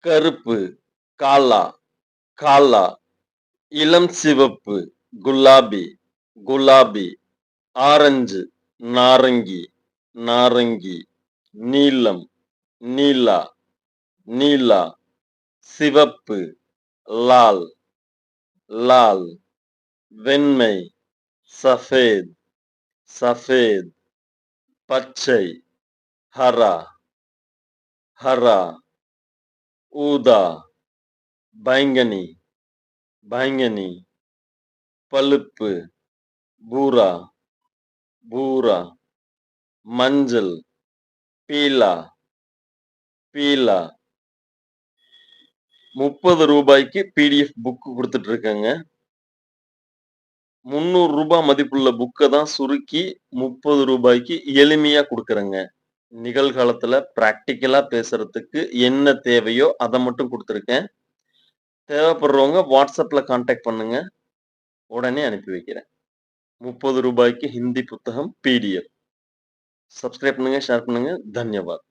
கருப்பு காலா, காலா. இளம் சிவப்பு குலாபி, குலாபி. ஆரஞ்சு நாரங்கி, நாரங்கி. நீலம் நீலா, நீலா. சிவப்பு லால், லால். வெண்மை சஃபேத், சஃபேத். பச்சை ஹரா, ஹரா. ஊதா பைங்கனி, பைங்கனி. பழுப்பு பூரா, பூரா. மஞ்சள் பீலா, பீலா. ரூ. 30க்கு பிடிஎஃப் புக் குடுத்துட்டு இருக்கேங்க. ரூ. 300 மதிப்புள்ள புக்க தான் சுருக்கி ரூ. 30க்கு எளிமையா குடுக்குறேங்க. நிகழ்காலத்துல பிராக்டிகலா பேசுறதுக்கு என்ன தேவையோ அத மட்டும் குடுத்துருக்கேன். தேவைப்படுறவங்க WhatsAppல கான்டாக்ட் பண்ணுங்க. உடனே அனுப்பி வைக்கிறேன். ரூ. 30க்கு ஹிந்தி புத்தகம் பிடிஎஃப். சப்ஸ்கிரைப் பண்ணுங்க, ஷேர் பண்ணுங்க. தன்யவாத்.